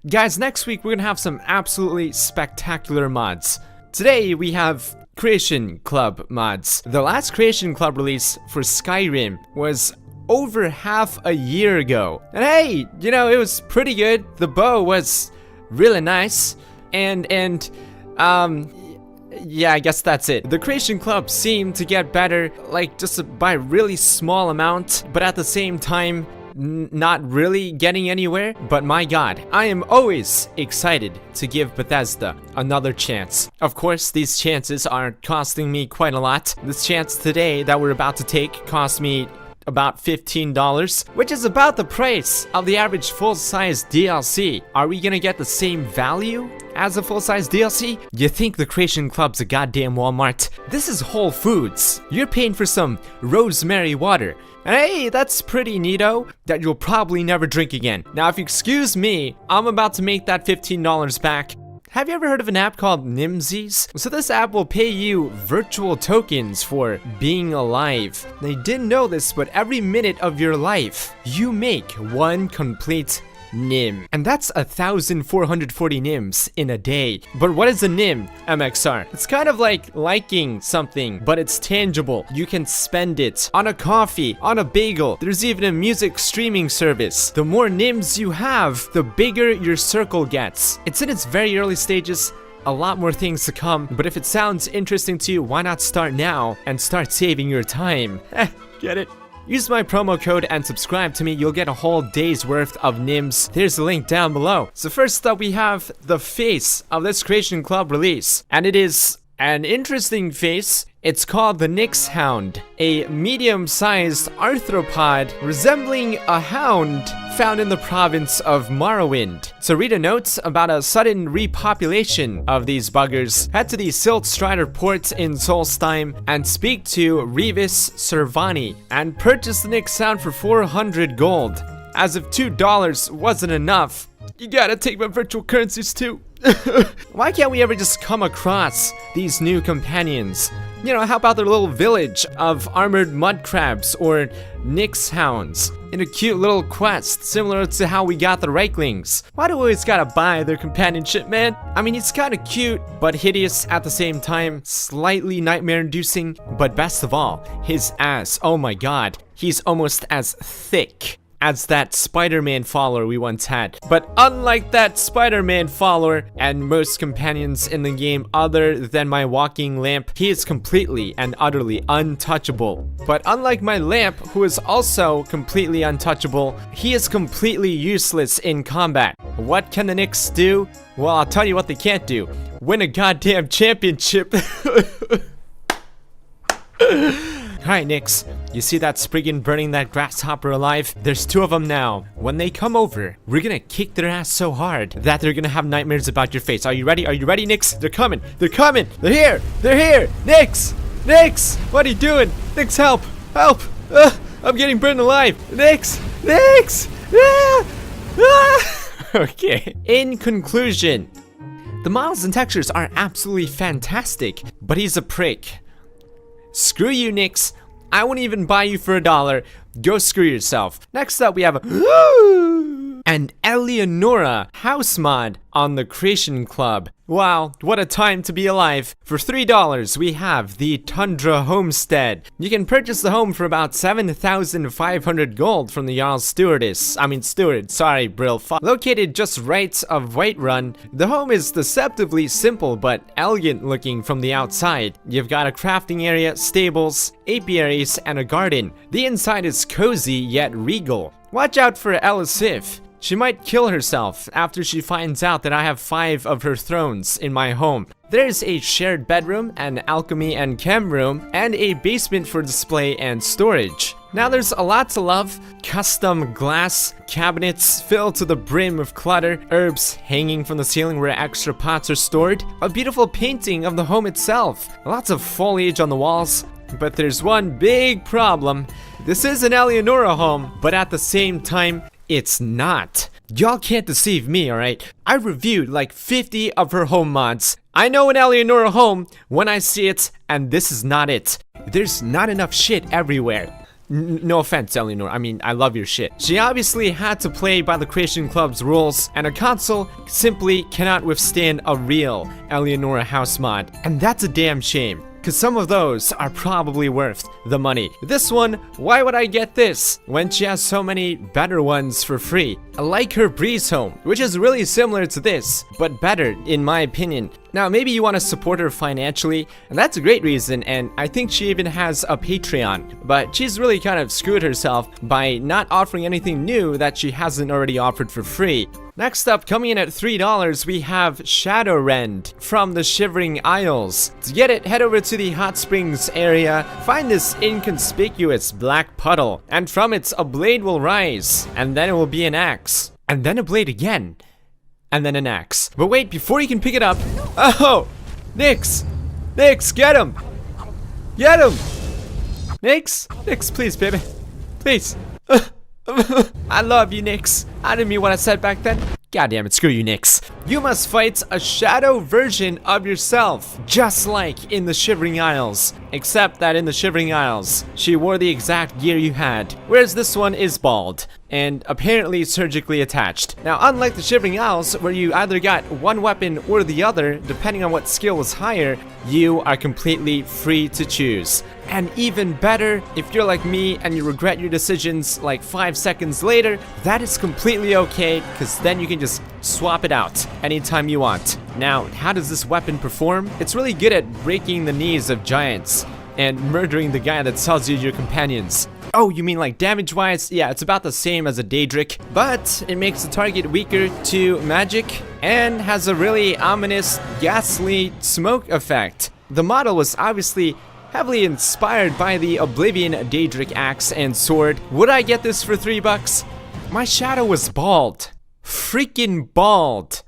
Guys, next week we're gonna have some absolutely spectacular mods. Today we have Creation Club mods. The last Creation Club release for Skyrim was over half a year ago. And hey, you know, it was pretty good. The bow was really nice. And yeah, I guess that's it. The Creation Club seemed to get better, like just by a really small amount, but at the same time, not really getting anywhere. But my god, I am always excited to give Bethesda another chance. Of course, these chances are costing me quite a lot. This chance today that we're about to take cost me about $15, which is about the price of the average full-size DLC. Are we gonna get the same value as a full-size DLC? You think the Creation Club's a goddamn Walmart? This is Whole Foods. You're paying for some rosemary water. And hey, that's pretty neato that you'll probably never drink again. Now, if you excuse me, I'm about to make that $15 back. Have you ever heard of an app called Nimsies? So this app will pay you virtual tokens for being alive. Now, you didn't know this, but every minute of your life, you make one complete Nim. And that's 1,440 Nims in a day. But what is a Nim, MXR? It's kind of like liking something, but it's tangible. You can spend it on a coffee, on a bagel. There's even a music streaming service. The more Nims you have, the bigger your circle gets. It's in its very early stages. A lot more things to come, but if it sounds interesting to you, why not start now and start saving your time? Get it? Use my promo code and subscribe to me. You'll get a whole day's worth of Nims. There's a link down below. So first up, we have the face of this Creation Club release. And it is an interesting face. It's called the Nyx Hound, a medium-sized arthropod resembling a hound found in the province of Morrowind. So read a note about a sudden repopulation of these buggers. Head to the Silt Strider port in Solstheim and speak to Revis Servani and purchase the Nyx Hound for 400 gold. As if $2 wasn't enough, you gotta take my virtual currencies too. Why can't we ever just come across these new companions? You know, how about their little village of armored mud crabs or Nyx hounds in a cute little quest similar to how we got the Reiklings? Why do we always gotta buy their companionship, man? I mean, he's kinda cute, but hideous at the same time, slightly nightmare-inducing, but best of all, his ass, oh my god, he's almost as thick as that Spider-Man follower we once had. But unlike that Spider-Man follower and most companions in the game other than my walking lamp, he is completely and utterly untouchable. But unlike my lamp, who is also completely untouchable, he is completely useless in combat. What can the Nyx do? Well, I'll tell you what they can't do. Win a goddamn championship. Alright, Nyx, you see that Spriggan burning that grasshopper alive? There's 2 of them now. When they come over, we're gonna kick their ass so hard that they're gonna have nightmares about your face. Are you ready? Are you ready, Nyx? They're coming! They're coming! They're here! They're here! Nyx! Nyx! What are you doing? Nyx, help! Help! I'm getting burned alive! Nyx! Nyx! Ah! Ah! Okay. In conclusion, the models and textures are absolutely fantastic, but he's a prick. Screw you, Nyx. I wouldn't even buy you for $1. Go screw yourself. Next up, we have an Eleonora house mod on the Creation Club. Wow, what a time to be alive. For $3, we have the Tundra Homestead. You can purchase the home for about 7,500 gold from the Jarl's Steward, sorry, Brill. Located just right of Whiterun, the home is deceptively simple but elegant looking from the outside. You've got a crafting area, stables, apiaries, and a garden. The inside is cozy yet regal. Watch out for Elisif. She might kill herself after she finds out that I have 5 of her thrones in my home. There's a shared bedroom, an alchemy and chem room, and a basement for display and storage. Now there's a lot to love. Custom glass cabinets filled to the brim with clutter, herbs hanging from the ceiling where extra pots are stored, a beautiful painting of the home itself, lots of foliage on the walls. But there's one big problem. This is an Eleonora home, but at the same time, it's not. Y'all can't deceive me, alright? I reviewed like 50 of her home mods. I know an Eleonora home when I see it, and this is not it. There's not enough shit everywhere. No offense, Eleanor. I mean, I love your shit. She obviously had to play by the Creation Club's rules, and her console simply cannot withstand a real Eleanor house mod. And that's a damn shame, because some of those are probably worth the money. This one, why would I get this when she has so many better ones for free? I like her Breeze Home, which is really similar to this, but better in my opinion. Now, maybe you want to support her financially, and that's a great reason, and I think she even has a Patreon, but she's really kind of screwed herself by not offering anything new that she hasn't already offered for free. Next up, coming in at $3, we have Shadow Rend from the Shivering Isles. To get it, head over to the Hot Springs area, find this inconspicuous black puddle, and from it a blade will rise, and then it will be an axe, and then a blade again, and then an axe. But wait, before you can pick it up, oh, Nyx, get him, Nyx, please, baby, please. I love you, Nyx. I didn't mean what I said back then. God damn it, screw you, Nyx. You must fight a shadow version of yourself, just like in the Shivering Isles. Except that in the Shivering Isles, she wore the exact gear you had, whereas this one is bald, and apparently surgically attached. Now, unlike the Shivering Isles, where you either got one weapon or the other, depending on what skill was higher, you are completely free to choose. And even better, if you're like me and you regret your decisions like 5 seconds later, that is completely okay, because then you can just swap it out anytime you want. Now, how does this weapon perform? It's really good at breaking the knees of giants and murdering the guy that sells you your companions. Oh, you mean like damage-wise? Yeah, it's about the same as a Daedric, but it makes the target weaker to magic and has a really ominous, ghastly smoke effect. The model was obviously heavily inspired by the Oblivion Daedric axe and sword. Would I get this for $3? My shadow was bald. Freaking bald.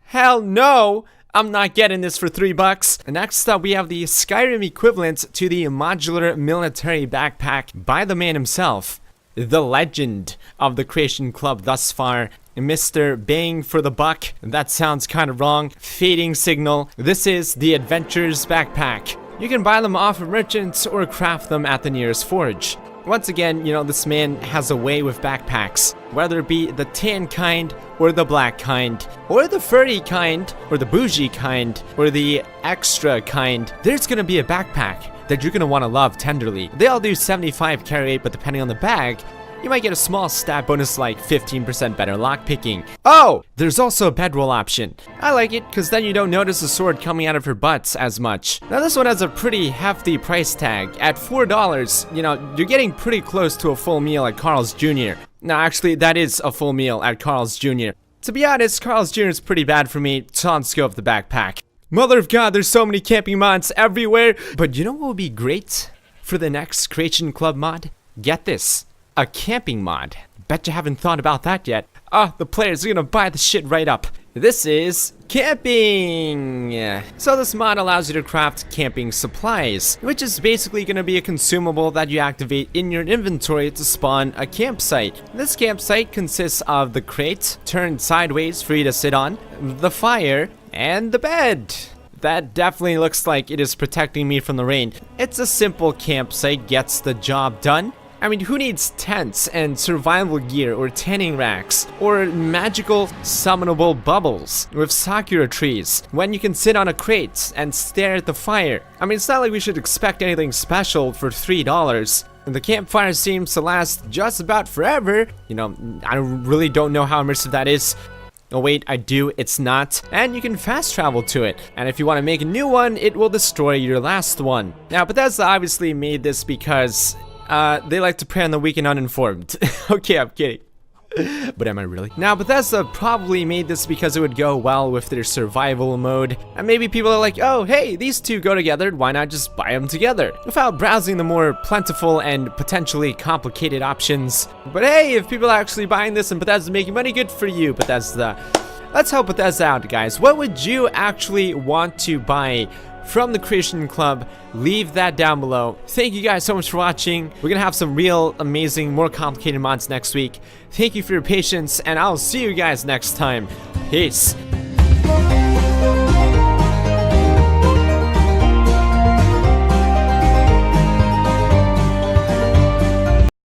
Hell no! I'm not getting this for $3. Next up, we have the Skyrim equivalent to the modular military backpack by the man himself, the legend of the Creation Club thus far, Mr. Bang for the Buck. That sounds kind of wrong. Fading Signal. This is the Adventurer's Backpack. You can buy them off of merchants or craft them at the nearest forge. Once again, you know, this man has a way with backpacks, whether it be the tan kind, or the black kind, or the furry kind, or the bougie kind, or the extra kind. There's gonna be a backpack that you're gonna wanna love tenderly. They all do 75 carry rate, but depending on the bag, you might get a small stat bonus like 15% better lockpicking. Oh! There's also a bedroll option. I like it, because then you don't notice the sword coming out of her butt as much. Now this one has a pretty hefty price tag. At $4, you know, you're getting pretty close to a full meal at Carl's Jr. Now actually, that is a full meal at Carl's Jr. To be honest, Carl's Jr. is pretty bad for me, so let's go with the backpack. Mother of God, there's so many camping mods everywhere. But you know what would be great for the next Creation Club mod? Get this. A camping mod. Bet you haven't thought about that yet. The players are gonna buy the shit right up. This is camping. So this mod allows you to craft camping supplies, which is basically gonna be a consumable that you activate in your inventory to spawn a campsite. This campsite consists of the crate, turned sideways for you to sit on, the fire, and the bed. That definitely looks like it is protecting me from the rain. It's a simple campsite, gets the job done. I mean, who needs tents and survival gear or tanning racks or magical summonable bubbles with sakura trees when you can sit on a crate and stare at the fire? I mean, it's not like we should expect anything special for $3. And the campfire seems to last just about forever. You know, I really don't know how immersive that is. Oh wait, I do, it's not. And you can fast travel to it. And if you want to make a new one, it will destroy your last one. Now, Bethesda obviously made this because they like to prey on the weak and uninformed. Okay, I'm kidding. But am I really? Now, Bethesda probably made this because it would go well with their survival mode. And maybe people are like, oh, hey, these two go together, why not just buy them together? Without browsing the more plentiful and potentially complicated options. But hey, if people are actually buying this and Bethesda's making money, good for you, Bethesda. Let's help Bethesda out, guys. What would you actually want to buy from the Creation Club? Leave that down below. Thank you guys so much for watching. We're gonna have some real amazing, more complicated mods next week. Thank you for your patience, and I'll see you guys next time. Peace.